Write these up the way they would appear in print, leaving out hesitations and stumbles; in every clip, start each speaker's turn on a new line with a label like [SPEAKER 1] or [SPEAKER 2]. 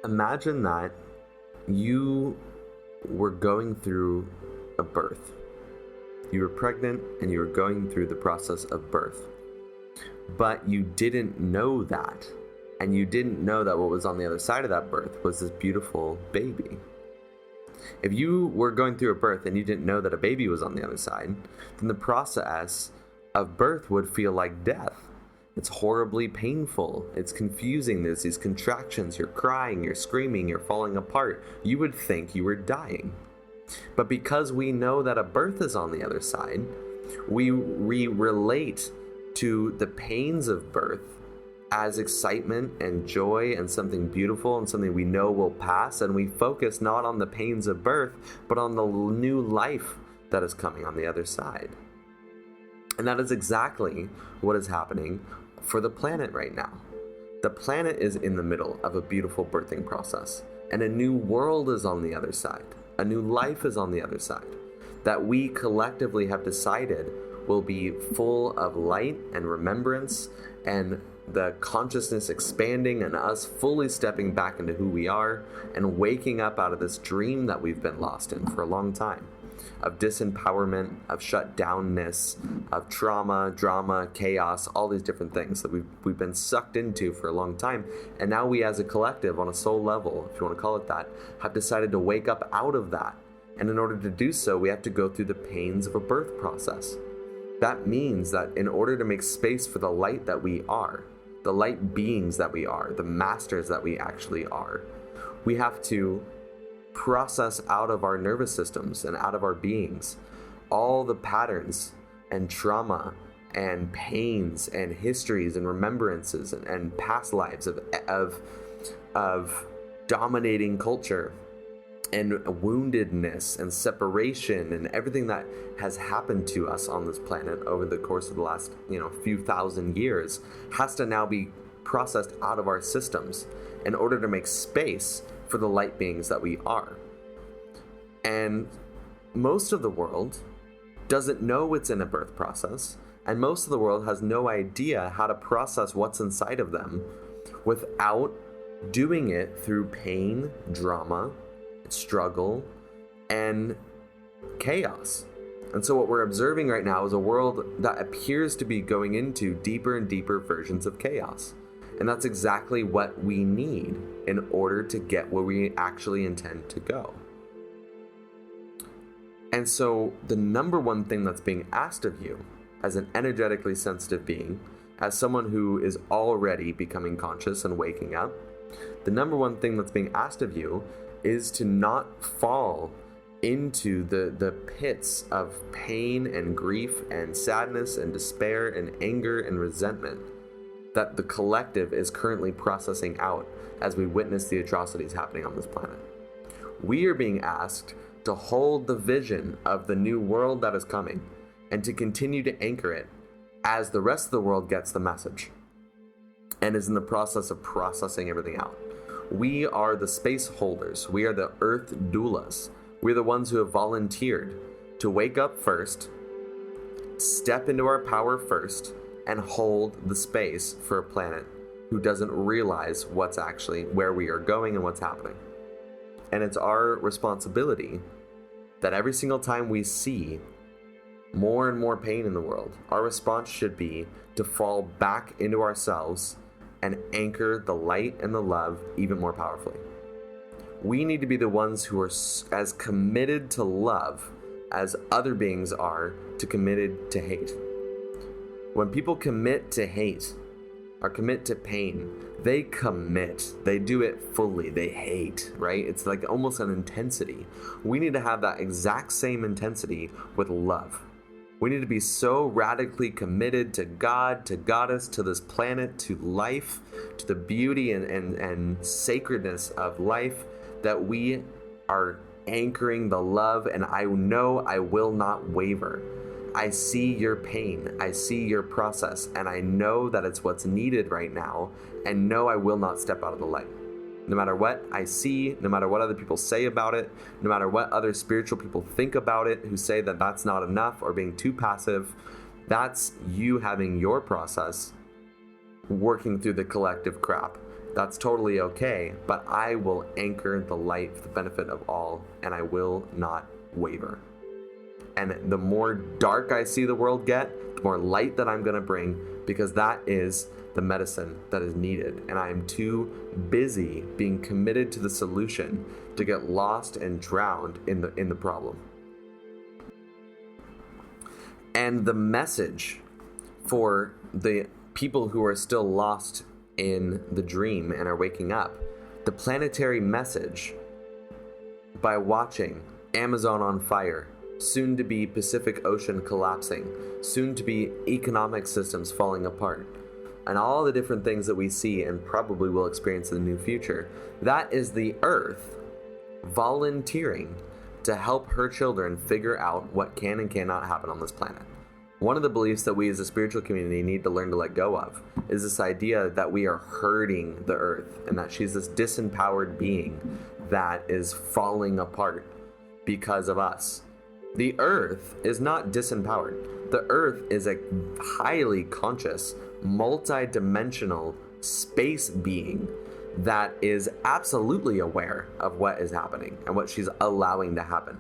[SPEAKER 1] Imagine that you were going through a birth. You were pregnant and you were going through the process of birth. But you didn't know that. And you didn't know that what was on the other side of that birth was this beautiful baby. If you were going through a birth and you didn't know that a baby was on the other side, then the process of birth would feel like death. It's horribly painful. It's confusing. There's these contractions. You're crying, you're screaming, you're falling apart. You would think you were dying. But because we know that a birth is on the other side, we relate to the pains of birth as excitement and joy and something beautiful and something we know will pass, and we focus not on the pains of birth, but on the new life that is coming on the other side. And that is exactly what is happening for the planet right now. The planet is in the middle of a beautiful birthing process, and a new world is on the other side. A new life is on the other side that we collectively have decided will be full of light and remembrance and the consciousness expanding and us fully stepping back into who we are and waking up out of this dream that we've been lost in for a long time, of disempowerment, of shut downness, of trauma, drama, chaos, all these different things that we've been sucked into for a long time. And now we as a collective on a soul level, if you want to call it that, have decided to wake up out of that. And in order to do so, we have to go through the pains of a birth process. That means that in order to make space for the light that we are, the light beings that we are, the masters that we actually are, we have to process out of our nervous systems and out of our beings all the patterns and trauma and pains and histories and remembrances and past lives of dominating culture and woundedness and separation and everything that has happened to us on this planet over the course of the last few thousand years has to now be processed out of our systems in order to make space for the light beings that we are. And most of the world doesn't know it's in a birth process, and most of the world has no idea how to process what's inside of them without doing it through pain, drama, struggle, and chaos. And so what we're observing right now is a world that appears to be going into deeper and deeper versions of chaos. And that's exactly what we need in order to get where we actually intend to go. And so the number one thing that's being asked of you as an energetically sensitive being, as someone who is already becoming conscious and waking up, the number one thing that's being asked of you is to not fall into the pits of pain and grief and sadness and despair and anger and resentment that the collective is currently processing out as we witness the atrocities happening on this planet. We are being asked to hold the vision of the new world that is coming and to continue to anchor it as the rest of the world gets the message and is in the process of processing everything out. We are the space holders. We are the earth doulas. We're the ones who have volunteered to wake up first, step into our power first, and hold the space for a planet who doesn't realize what's actually where we are going and what's happening. And it's our responsibility that every single time we see more and more pain in the world, our response should be to fall back into ourselves and anchor the light and the love even more powerfully. We need to be the ones who are as committed to love as other beings are to committed to hate. When people commit to hate or commit to pain, they commit. They do it fully. They hate, right? It's like almost an intensity. We need to have that exact same intensity with love. We need to be so radically committed to God, to Goddess, to this planet, to life, to the beauty and sacredness of life that we are anchoring the love, and I know I will not waver. I see your pain, I see your process, and I know that it's what's needed right now, and no, I will not step out of the light. No matter what I see, no matter what other people say about it, no matter what other spiritual people think about it, who say that that's not enough or being too passive, that's you having your process, working through the collective crap That's totally okay, but I will anchor the light for the benefit of all, and I will not waver. And the more dark I see the world get, the more light that I'm going to bring, because that is the medicine that is needed. And I am too busy being committed to the solution to get lost and drowned in the problem. And the message for the people who are still lost in the dream and are waking up, the planetary message, by watching Amazon on fire, soon to be Pacific Ocean collapsing, soon to be economic systems falling apart, and all the different things that we see and probably will experience in the new future, that is the Earth volunteering to help her children figure out what can and cannot happen on this planet. One of the beliefs that we as a spiritual community need to learn to let go of is this idea that we are hurting the Earth and that she's this disempowered being that is falling apart because of us. The Earth is not disempowered. The Earth is a highly conscious, multi-dimensional space being that is absolutely aware of what is happening and what she's allowing to happen.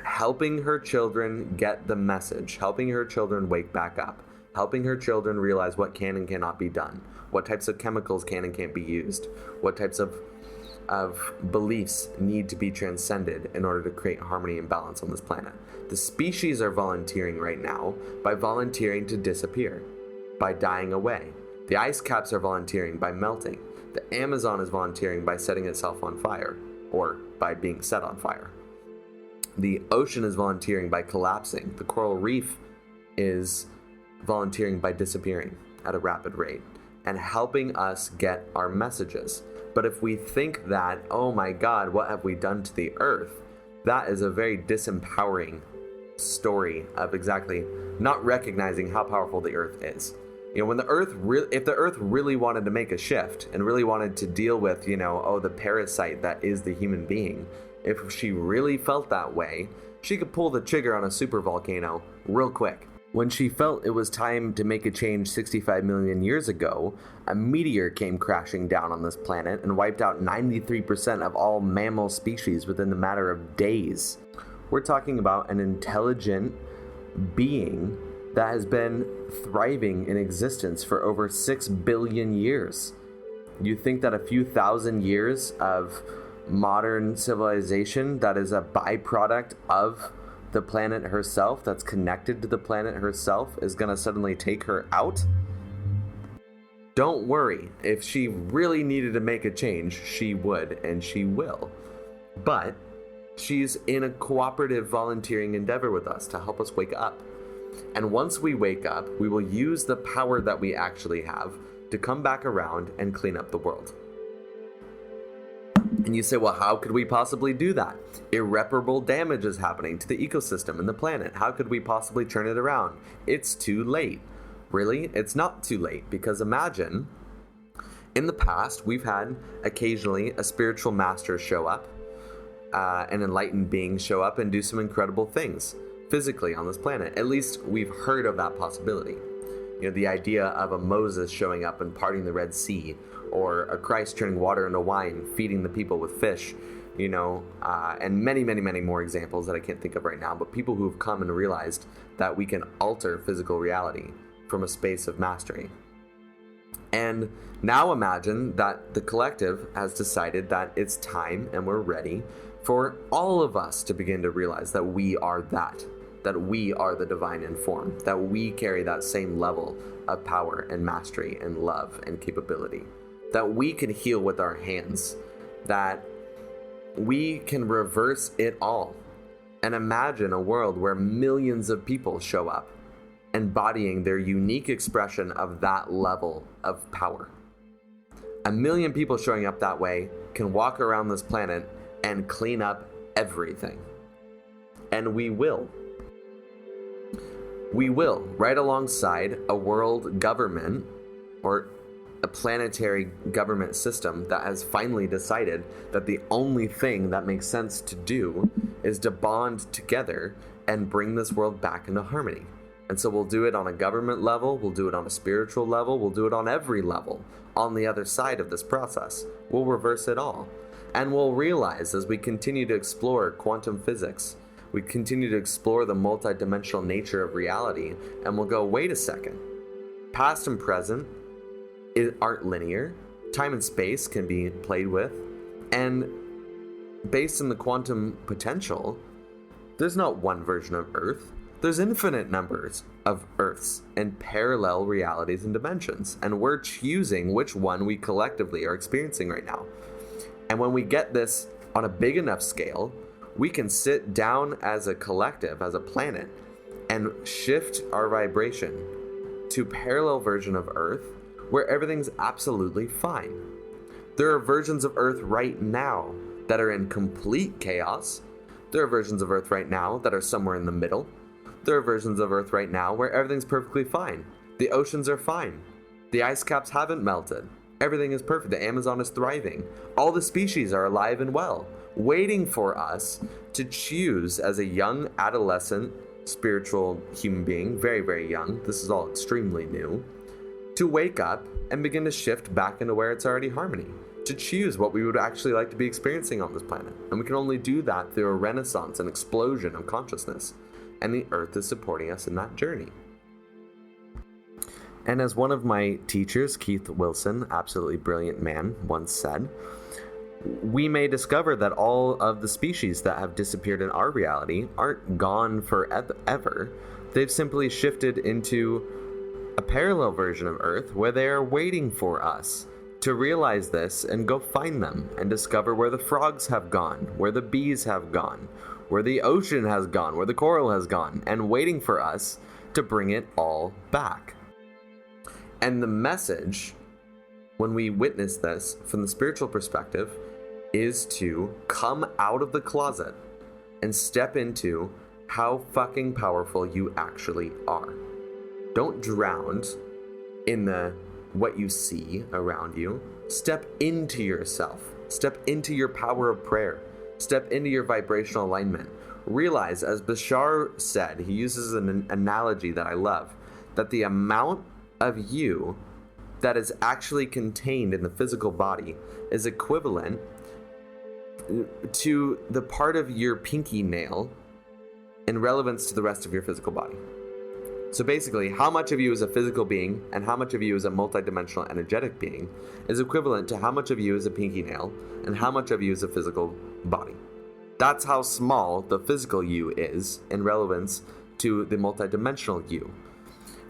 [SPEAKER 1] Helping her children get the message, helping her children wake back up, helping her children realize what can and cannot be done, what types of chemicals can and can't be used, what types of beliefs need to be transcended in order to create harmony and balance on this planet. The species are volunteering right now by volunteering to disappear, by dying away. The ice caps are volunteering by melting. The Amazon is volunteering by setting itself on fire, or by being set on fire. The ocean is volunteering by collapsing. The coral reef is volunteering by disappearing at a rapid rate and helping us get our messages. But if we think that, oh my God, what have we done to the Earth? That is a very disempowering story of exactly not recognizing how powerful the Earth is. You know, when the Earth, if the Earth really wanted to make a shift and really wanted to deal with, the parasite that is the human being, if she really felt that way, she could pull the trigger on a super volcano real quick. When she felt it was time to make a change 65 million years ago, a meteor came crashing down on this planet and wiped out 93% of all mammal species within the matter of days. We're talking about an intelligent being that has been thriving in existence for over 6 billion years. You think that a few thousand years of modern civilization that is a byproduct of the planet herself, that's connected to the planet herself, is going to suddenly take her out? Don't worry. If she really needed to make a change, she would, and she will. But she's in a cooperative volunteering endeavor with us to help us wake up. And once we wake up, we will use the power that we actually have to come back around and clean up the world. And you say, well, how could we possibly do that? Irreparable damage is happening to the ecosystem and the planet. How could we possibly turn it around? It's too late. Really? It's not too late, because imagine, in the past, we've had occasionally a spiritual master show up, an enlightened being show up and do some incredible things physically on this planet. At least we've heard of that possibility. The idea of a Moses showing up and parting the Red Sea, or a Christ turning water into wine, feeding the people with fish, and many, many, many more examples that I can't think of right now, but people who have come and realized that we can alter physical reality from a space of mastery. And now imagine that the collective has decided that it's time and we're ready for all of us to begin to realize that we are that we are the divine in form, that we carry that same level of power and mastery and love and capability, that we can heal with our hands, that we can reverse it all. And imagine a world where millions of people show up, embodying their unique expression of that level of power. 1 million people showing up that way can walk around this planet and clean up everything. And we will. We will, right alongside a world government or a planetary government system that has finally decided that the only thing that makes sense to do is to bond together and bring this world back into harmony. And so we'll do it on a government level, we'll do it on a spiritual level, we'll do it on every level on the other side of this process. We'll reverse it all. And we'll realize as we continue to explore quantum physics, we continue to explore the multidimensional nature of reality, and we'll go, wait a second. Past and present aren't linear. Time and space can be played with. And based on the quantum potential, there's not one version of Earth. There's infinite numbers of Earths and parallel realities and dimensions. And we're choosing which one we collectively are experiencing right now. And when we get this on a big enough scale, we can sit down as a collective, as a planet, and shift our vibration to a parallel version of Earth where everything's absolutely fine. There are versions of Earth right now that are in complete chaos. There are versions of Earth right now that are somewhere in the middle. There are versions of Earth right now where everything's perfectly fine. The oceans are fine. The ice caps haven't melted. Everything is perfect. The Amazon is thriving. All the species are alive and well, waiting for us to choose as a young adolescent spiritual human being, very, very young, this is all extremely new, to wake up and begin to shift back into where it's already harmony, to choose what we would actually like to be experiencing on this planet. And we can only do that through a renaissance, an explosion of consciousness. And the Earth is supporting us in that journey. And as one of my teachers, Kieth Wilson, absolutely brilliant man, once said, we may discover that all of the species that have disappeared in our reality aren't gone forever. They've simply shifted into a parallel version of Earth where they are waiting for us to realize this and go find them and discover where the frogs have gone, where the bees have gone, where the ocean has gone, where the coral has gone, and waiting for us to bring it all back. And the message, when we witness this from the spiritual perspective, is to come out of the closet and step into how fucking powerful you actually are. Don't drown in what you see around you. Step into yourself. Step into your power of prayer. Step into your vibrational alignment. Realize, as Bashar said, he uses an analogy that I love, that the amount of you that is actually contained in the physical body is equivalent to the part of your pinky nail in relevance to the rest of your physical body. So basically, how much of you is a physical being and how much of you is a multidimensional energetic being is equivalent to how much of you is a pinky nail and how much of you is a physical body. That's how small the physical you is in relevance to the multidimensional you.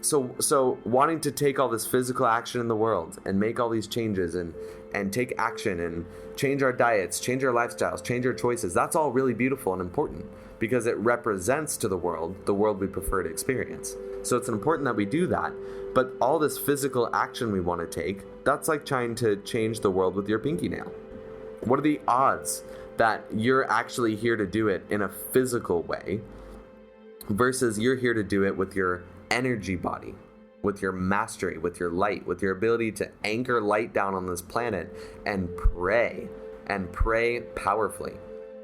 [SPEAKER 1] So wanting to take all this physical action in the world and make all these changes and take action and change our diets, change our lifestyles, change our choices, that's all really beautiful and important because it represents to the world we prefer to experience. So it's important that we do that, but all this physical action we want to take, that's like trying to change the world with your pinky nail. What are the odds that you're actually here to do it in a physical way versus you're here to do it with your energy body, with your mastery, with your light, with your ability to anchor light down on this planet and pray powerfully,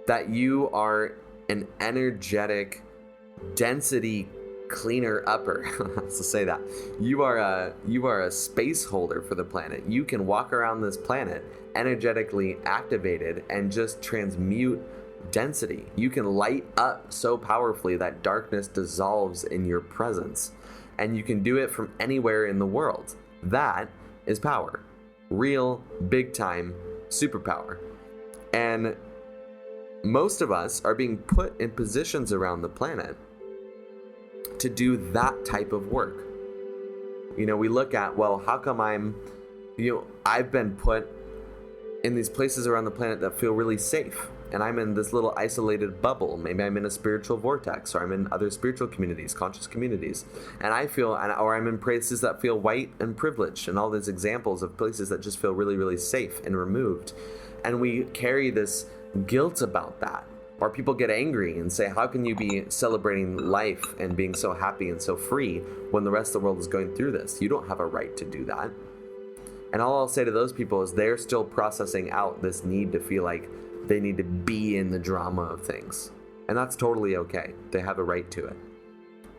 [SPEAKER 1] that you are an energetic density cleaner upper. Let's say that you are a space holder for the planet. You can walk around this planet energetically activated and just transmute density. You can light up so powerfully that darkness dissolves in your presence, and you can do it from anywhere in the world. That is power. Real, big time superpower. And most of us are being put in positions around the planet to do that type of work. You know, we look at, well, how come I've been put in these places around the planet that feel really safe, and I'm in this little isolated bubble. Maybe I'm in a spiritual vortex, or I'm in other spiritual communities, conscious communities, and or I'm in places that feel white and privileged, and all these examples of places that just feel really, really safe and removed. And we carry this guilt about that. Or people get angry and say, how can you be celebrating life and being so happy and so free when the rest of the world is going through this? You don't have a right to do that. And all I'll say to those people is they're still processing out this need to feel like they need to be in the drama of things. And that's totally okay. They have a right to it.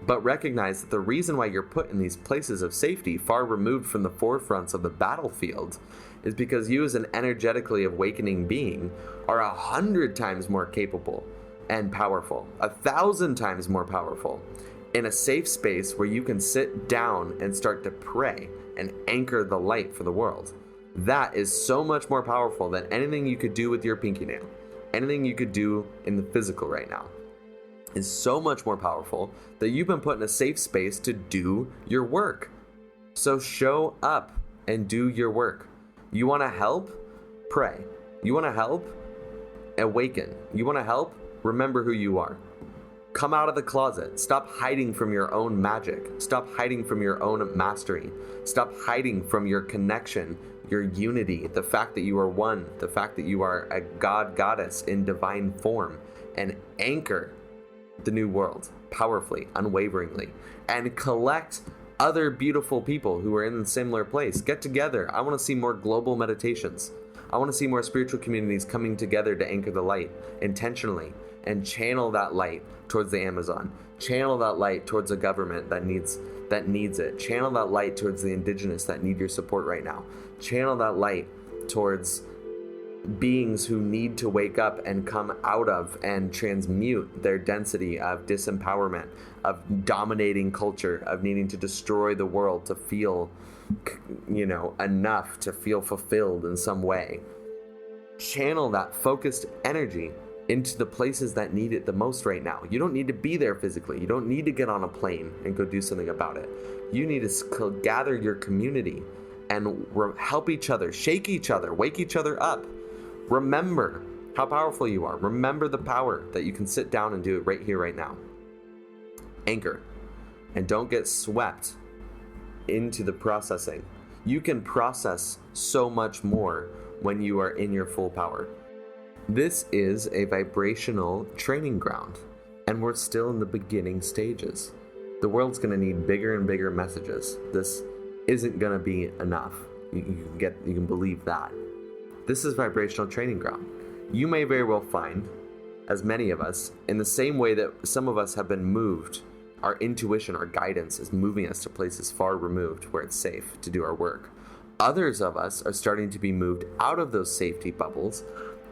[SPEAKER 1] But recognize that the reason why you're put in these places of safety, far removed from the forefronts of the battlefield, is because you as an energetically awakening being are 100 times more capable and powerful, 1,000 times more powerful, in a safe space where you can sit down and start to pray and anchor the light for the world. That is so much more powerful than anything you could do with your pinky nail, anything you could do in the physical right now. Is so much more powerful that you've been put in a safe space to do your work. So show up and do your work. You want to help? Pray. You want to help? Awaken. You want to help? Remember who you are. Come out of the closet. Stop hiding from your own magic. Stop hiding from your own mastery. Stop hiding from your connection, your unity, the fact that you are one, the fact that you are a god, goddess in divine form, and anchor the new world powerfully, unwaveringly, and collect other beautiful people who are in a similar place. Get together. I want to see more global meditations. I want to see more spiritual communities coming together to anchor the light intentionally and channel that light towards the Amazon. Channel that light towards a government that needs it. Channel that light towards the indigenous that need your support right now. Channel that light towards beings who need to wake up and come out of and transmute their density of disempowerment, of dominating culture, of needing to destroy the world to feel, enough to feel fulfilled in some way. Channel that focused energy into the places that need it the most right now. You don't need to be there physically. You don't need to get on a plane and go do something about it. You need to gather your community and help each other, shake each other, wake each other up. Remember how powerful you are. Remember the power that you can sit down and do it right here, right now. Anchor. And don't get swept into the processing. You can process so much more when you are in your full power. This is a vibrational training ground, and we're still in the beginning stages. The world's going to need bigger and bigger messages. This isn't going to be enough. You can believe that. This is vibrational training ground. You may very well find, as many of us, in the same way that some of us have been moved, our intuition, our guidance is moving us to places far removed where it's safe to do our work. Others of us are starting to be moved out of those safety bubbles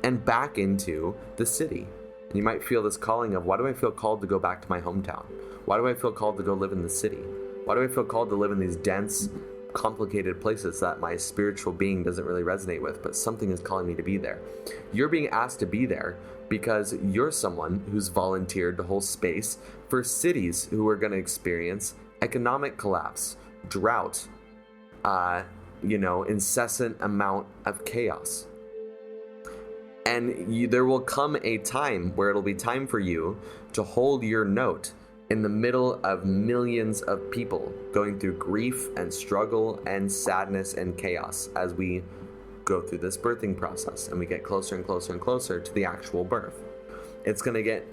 [SPEAKER 1] and back into the city. And you might feel this calling of, why do I feel called to go back to my hometown? Why do I feel called to go live in the city? Why do I feel called to live in these dense, complicated places that my spiritual being doesn't really resonate with, but something is calling me to be there? You're being asked to be there because you're someone who's volunteered to hold space for cities who are going to experience economic collapse, drought, incessant amount of chaos. And there will come a time where it'll be time for you to hold your note in the middle of millions of people going through grief and struggle and sadness and chaos as we go through this birthing process and we get closer and closer and closer to the actual birth. It's going to get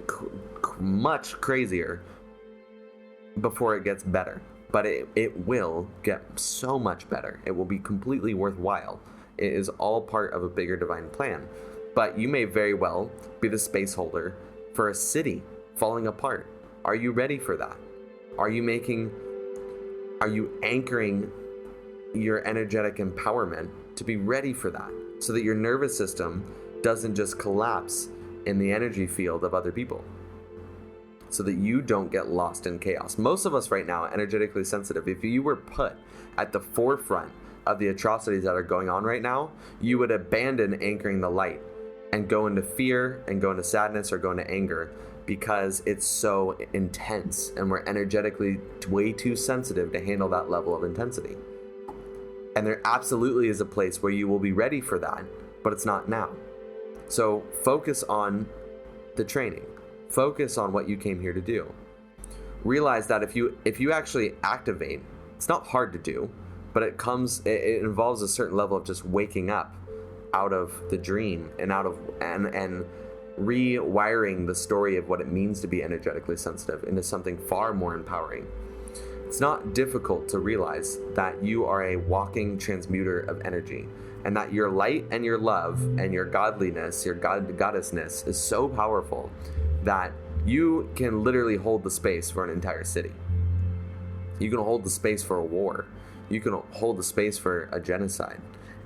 [SPEAKER 1] much crazier before it gets better, but it will get so much better. It will be completely worthwhile. It is all part of a bigger divine plan. But you may very well be the space holder for a city falling apart. Are you ready for that? Are you anchoring your energetic empowerment to be ready for that, so that your nervous system doesn't just collapse in the energy field of other people, so that you don't get lost in chaos? Most of us right now, energetically sensitive, if you were put at the forefront of the atrocities that are going on right now, you would abandon anchoring the light and go into fear and go into sadness or go into anger, because it's so intense and we're energetically way too sensitive to handle that level of intensity. And there absolutely is a place where you will be ready for that, but it's not now. So focus on the training. Focus on what you came here to do. Realize that if you actually activate, it's not hard to do, but it involves a certain level of just waking up out of the dream and and rewiring the story of what it means to be energetically sensitive into something far more empowering. It's not difficult to realize that you are a walking transmuter of energy, and that your light and your love and your godliness, your goddessness is so powerful that you can literally hold the space for an entire city. You can hold the space for a war. You can hold the space for a genocide.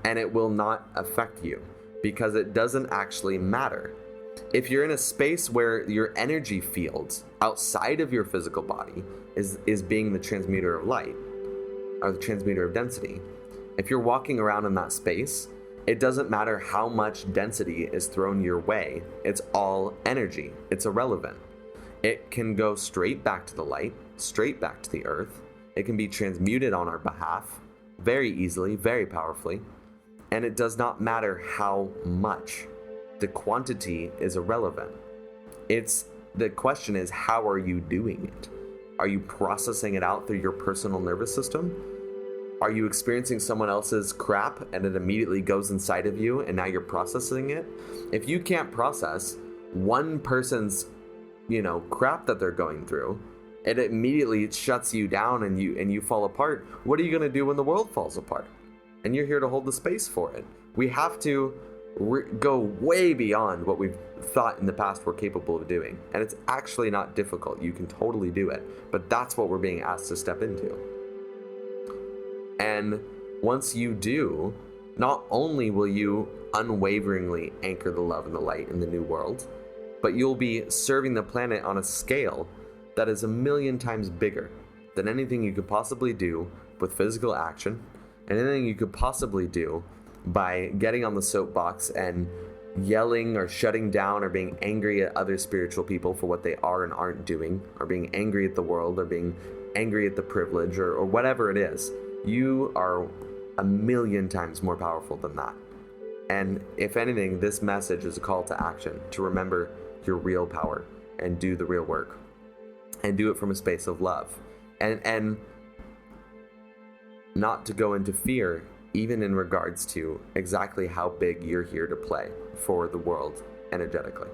[SPEAKER 1] And it will not affect you because it doesn't actually matter. If you're in a space where your energy fields outside of your physical body is being the transmuter of light or the transmuter of density, if you're walking around in that space, it doesn't matter how much density is thrown your way. It's all energy. It's irrelevant. It can go straight back to the light, straight back to the earth. It can be transmuted on our behalf very easily, very powerfully. And it does not matter how much. The quantity is irrelevant. The question is, how are you doing it? Are you processing it out through your personal nervous system? Are you experiencing someone else's crap and it immediately goes inside of you and now you're processing it? If you can't process one person's, crap that they're going through, it immediately shuts you down and you fall apart. What are you going to do when the world falls apart? And you're here to hold the space for it. We have to go way beyond what we've thought in the past we're capable of doing. And it's actually not difficult. You can totally do it. But that's what we're being asked to step into. And once you do, not only will you unwaveringly anchor the love and the light in the new world, but you'll be serving the planet on a scale that is 1,000,000 times bigger than anything you could possibly do with physical action, and anything you could possibly do by getting on the soapbox and yelling or shutting down or being angry at other spiritual people for what they are and aren't doing, or being angry at the world, or being angry at the privilege, or whatever it is. You are 1,000,000 times more powerful than that. And if anything, this message is a call to action, to remember your real power and do the real work and do it from a space of love, and not to go into fear, even in regards to exactly how big you're here to play for the world energetically.